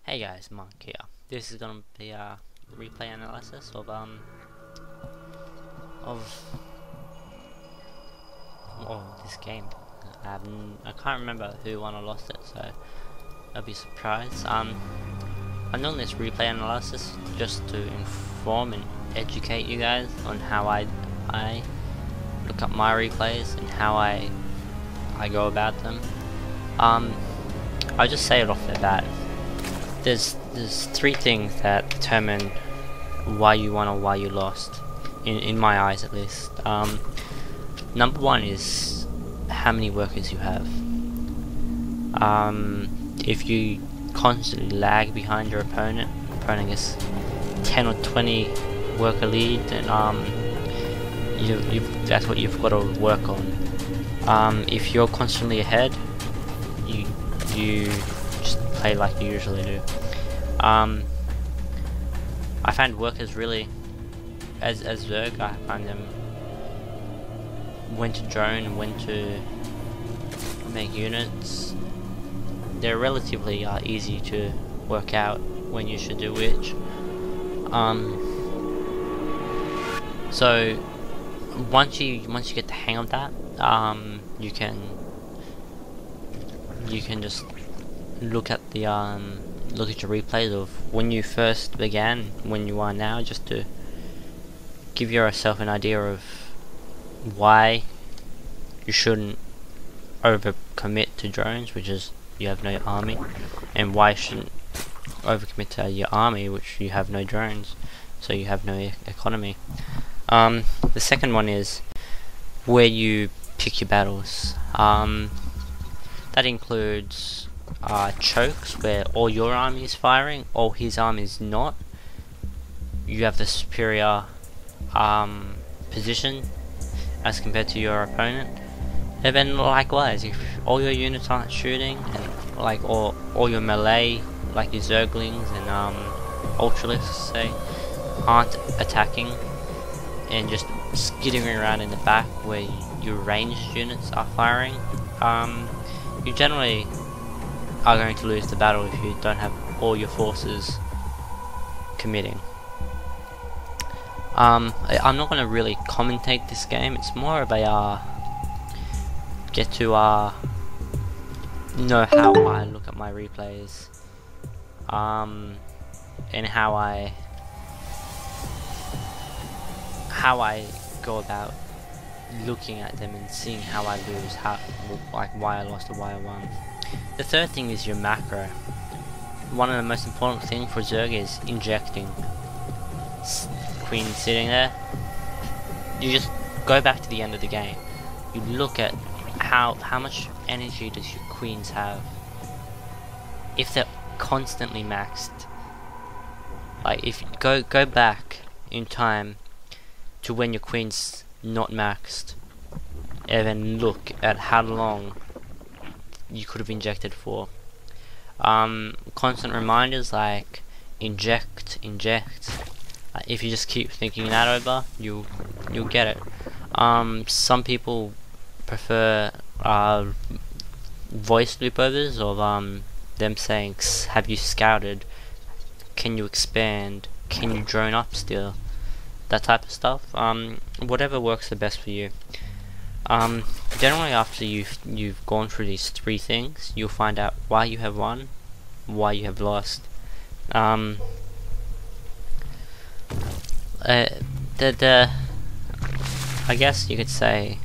Hey guys, Monk here. This is gonna be a replay analysis of this game. I can't remember who won or lost it, so I'll be surprised. I'm doing this replay analysis just to inform and educate you guys on how I look up my replays and how I go about them. I'll just say it off the bat. There's three things that determine why you won or why you lost, in my eyes at least. Number one is how many workers you have. If you constantly lag behind your opponent is 10 or 20 worker lead, then that's what you've got to work on. If you're constantly ahead, you just play like you usually do. I find workers really, as Zerg, I find them when to drone and when to make units. They're relatively easy to work out when you should do which. So once you get the hang of that, you can just look at the look at your replays of when you first began, when you are now, just to give yourself an idea of why you shouldn't overcommit to drones, which is you have no army, and why you shouldn't overcommit to your army, which you have no drones, so you have no economy. The second one is where you pick your battles. That includes chokes, where all your army is firing, all his army is not. You have the superior position as compared to your opponent. And then likewise, if all your units aren't shooting, and like all your melee, like your Zerglings and Ultralisks, say, aren't attacking and just skidding around in the back where your ranged units are firing, you generally are going to lose the battle if you don't have all your forces committing. I'm not going to really commentate this game. It's more of a get to know how I look at my replays, and how I go about looking at them and seeing how I lose, like why I lost or why I won. The third thing is your macro. One of the most important things for Zerg is injecting. Queen sitting there, you just go back to the end of the game. You look at how much energy does your queens have. If they're constantly maxed, like if you go back in time to when your queen's not maxed, and then look at how long you could have injected for. Constant reminders like inject. If you just keep thinking that over, you'll get it. Some people prefer voice loopovers of them saying, "Have you scouted? Can you expand? Can you drone up still?" That type of stuff. Whatever works the best for you. Generally, after you've gone through these three things, you'll find out why you have won, why you have lost. I guess you could say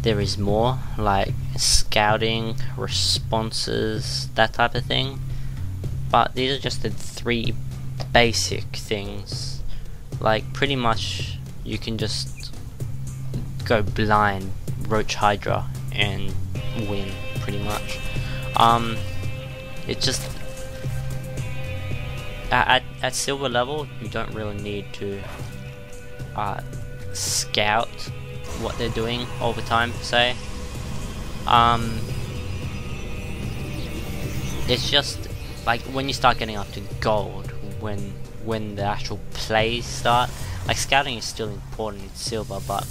there is more, like scouting, responses, that type of thing. But these are just the three basic things. Like pretty much you can just go blind, Roach Hydra, and win pretty much. It's just at silver level you don't really need to scout what they're doing all the time per se. It's just like when you start getting up to gold, when the actual plays start. Like scouting is still important in silver, but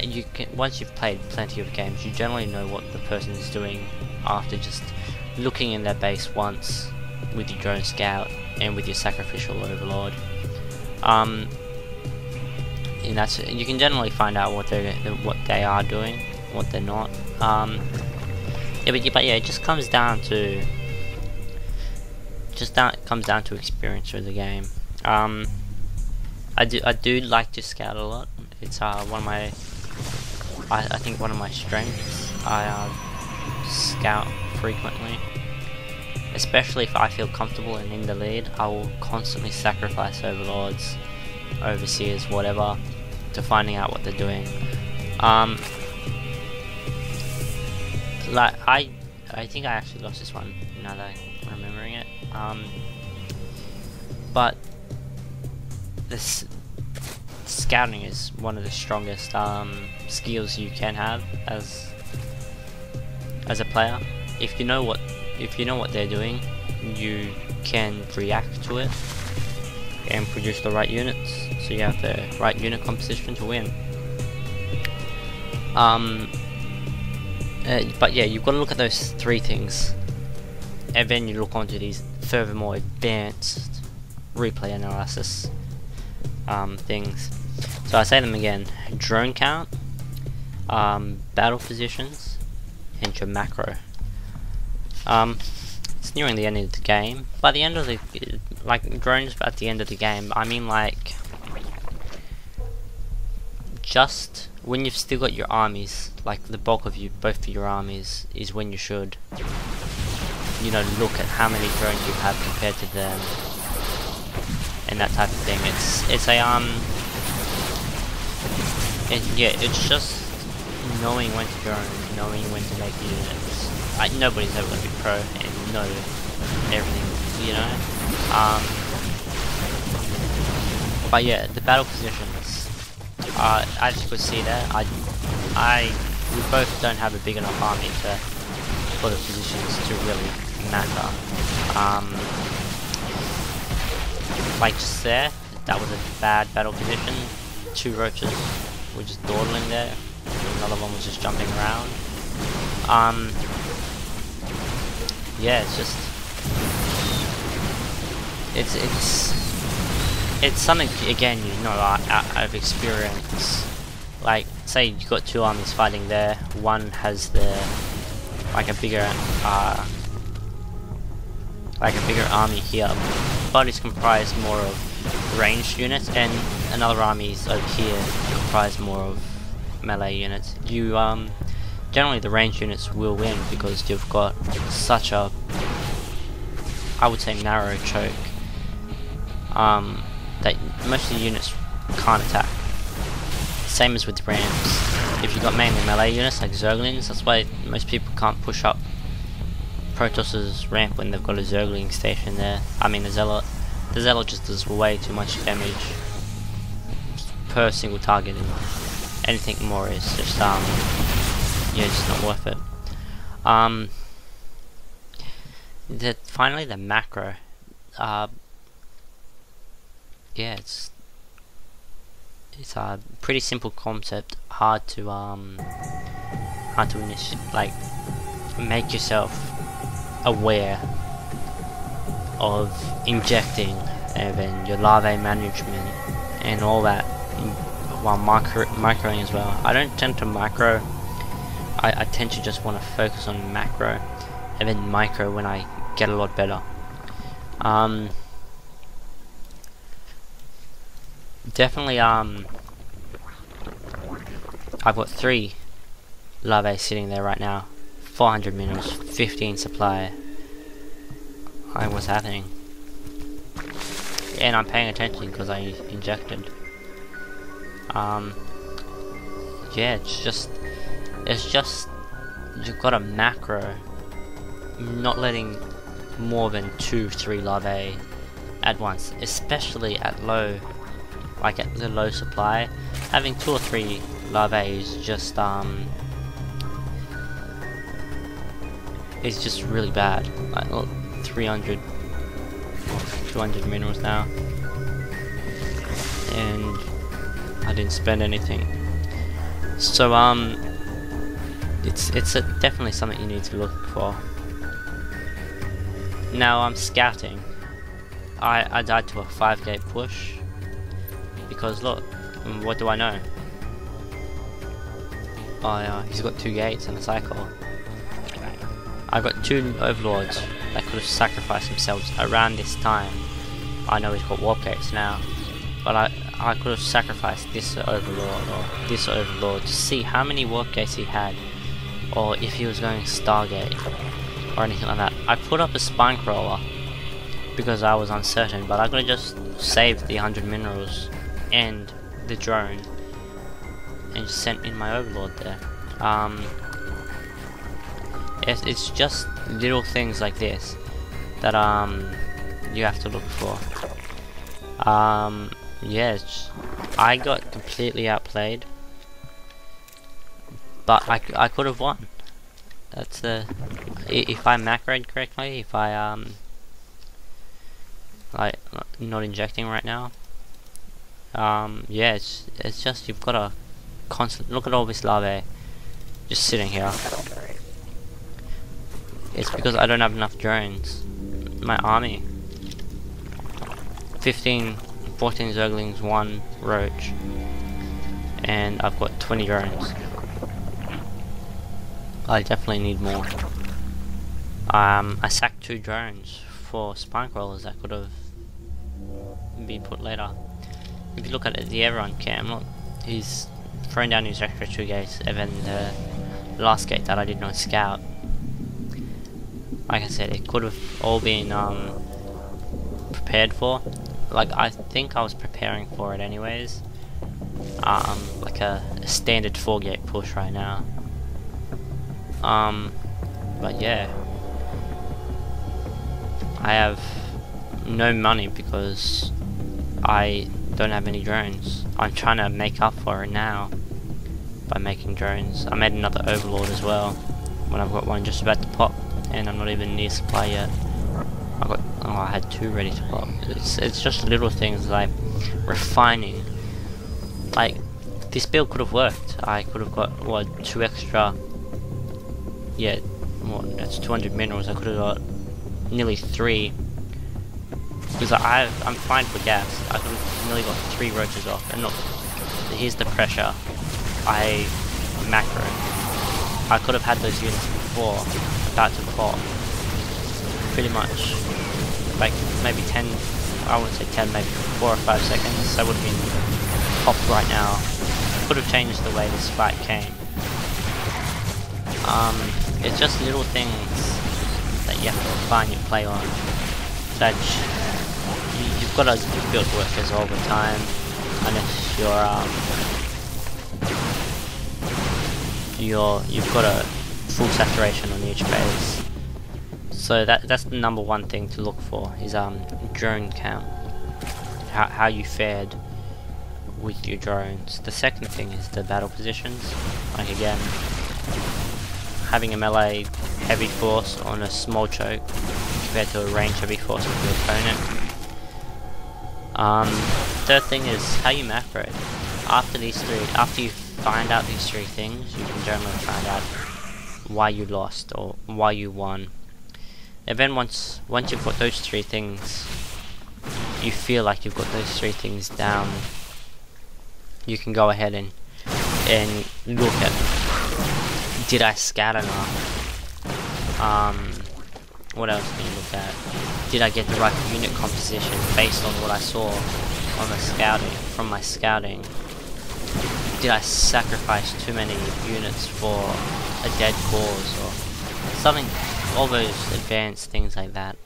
you can, once you've played plenty of games, you generally know what the person is doing after just looking in their base once with your drone scout and with your sacrificial overlord. And that's, you can generally find out what they are doing, what they're not. But yeah, it just comes down to experience with the game. I do like to scout a lot. It's one of my, I think one of my strengths. I scout frequently, especially if I feel comfortable and in the lead. I will constantly sacrifice overlords, overseers, whatever, to finding out what they're doing. Like I think I actually lost this one now that I'm remembering it. But this scouting is one of the strongest skills you can have as a player. If you know what they're doing, you can react to it and produce the right units, so you have the right unit composition to win. But yeah, you've got to look at those three things, and then you look onto these furthermore advanced replay analysis things. So I say them again: drone count, battle positions, and your macro. It's nearing the end of the game. By the end of the, like, drones at the end of the game, I mean like just when you've still got your armies, like the bulk of both of your armies, is when you should, you know, look at how many drones you have compared to them, and that type of thing. It's just knowing when to drone, knowing when to make units. Nobody's ever going to be pro and know everything, you know. But yeah, the battle positions. As you could see there, we both don't have a big enough army for the positions to really matter. Like just there, that was a bad battle position. 2 roaches were just dawdling there. Another one was just jumping around. Yeah, it's something, again, you know, out of experience. Like, say you got 2 armies fighting there. One has like a bigger army here, but it's comprised more of ranged units, and another army is over here comprised more of melee units. You generally the ranged units will win because you've got such a, I would say, narrow choke that most of the units can't attack. Same as with rams. If you've got mainly melee units like Zerglings, that's why most people can't push up Protoss's ramp when they've got a Zergling station there. I mean the Zealot. The Zealot just does way too much damage per single target, and anything more is just yeah, just not worth it. Finally the macro. Yeah, it's a pretty simple concept, hard to like make yourself aware of injecting, and then your larvae management and all that, while microing as well. I don't tend to micro. I tend to just want to focus on macro and then micro when I get a lot better. Definitely I've got 3 larvae sitting there right now, 400 minerals, 15 supply. What's happening? And I'm paying attention because I injected. Yeah, it's just you've got a macro, not letting more than 2-3 larvae at once, especially at low, like at the low supply. Having 2 or 3 larvae is just really bad. Like, look, 300, 200 minerals now, and I didn't spend anything. So it's definitely something you need to look for. Now I'm scouting. I died to a 5-gate push because look, what do I know? Oh yeah, he's got 2 gates and a cycle. I got 2 overlords that could have sacrificed themselves around this time. I know he's got warp gates now, but I could have sacrificed this overlord or this overlord to see how many warp gates he had, or if he was going Stargate or anything like that. I put up a spine crawler because I was uncertain, but I could have just saved the 100 minerals and the drone and just sent in my overlord there. It's just little things like this that you have to look for. Yeah, I got completely outplayed, but I could have won. That's if I macroed correctly, if I like not injecting right now. Yeah, it's just you've got to constant look at all this larvae just sitting here. It's because I don't have enough drones. My army, 14 Zerglings, 1 Roach, and I've got 20 drones. I definitely need more. I sacked 2 drones for spine crawlers that could have been put later. If you look at it, the Everon cam, look, he's thrown down his extra 2 gates, and then the last gate that I did not scout. Like I said, it could have all been prepared for. Like, I think I was preparing for it anyways. Like a standard 4-gate push right now. But yeah, I have no money because I don't have any drones. I'm trying to make up for it now by making drones. I made another overlord as well when I've got one just about to pop, and I'm not even near supply yet. I had 2 ready to pop. It's just little things like refining. Like, this build could have worked. I could have got what, 2 extra. Yeah, what, that's 200 minerals. I could have got nearly 3. Because I'm fine for gas. I could have nearly got 3 roaches off. And look, here's the pressure. I macro. I could have had those units before about to pop. Pretty much. Like maybe 10, I wouldn't say 10, maybe 4 or 5 seconds. That would have been popped right now. Could have changed the way this fight came. It's just little things that you have to refine your play on. That you've got to build workers all the time, unless you've got a full saturation on each base. So that's the number 1 thing to look for is drone count. How you fared with your drones. The second thing is the battle positions. Like again, having a melee heavy force on a small choke compared to a range heavy force with your opponent. Third thing is how you macro. After you find out these 3 things, you can generally find out why you lost or why you won. And then once you've got those 3 things, you feel like you've got those 3 things down, you can go ahead and look at, did I scout enough? What else can you look at? Did I get the right unit composition based on what I saw on the scouting, from my scouting? Did I sacrifice too many units for a dead cause or something? All those advanced things like that.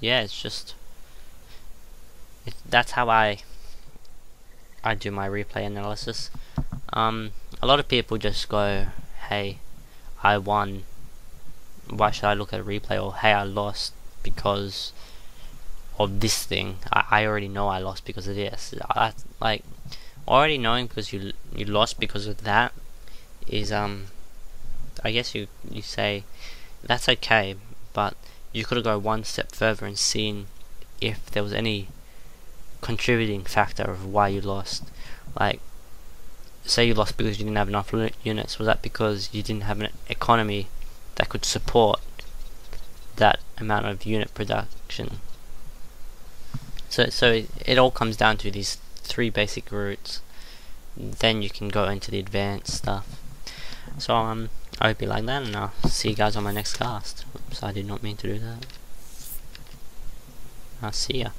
Yeah, it's just that's how I do my replay analysis. A lot of people just go, hey, I won, why should I look at a replay? Or hey, I lost because of this thing. I already know I lost because of this. Like, already knowing because you lost because of that is I guess you say that's okay, but you could have gone 1 step further and seen if there was any contributing factor of why you lost. Like, say you lost because you didn't have enough units. Was that because you didn't have an economy that could support that amount of unit production. So it all comes down to these 3 basic routes. Then you can go into the advanced stuff. So I hope you like that, and I'll see you guys on my next cast. Oops, I did not mean to do that. I'll see ya.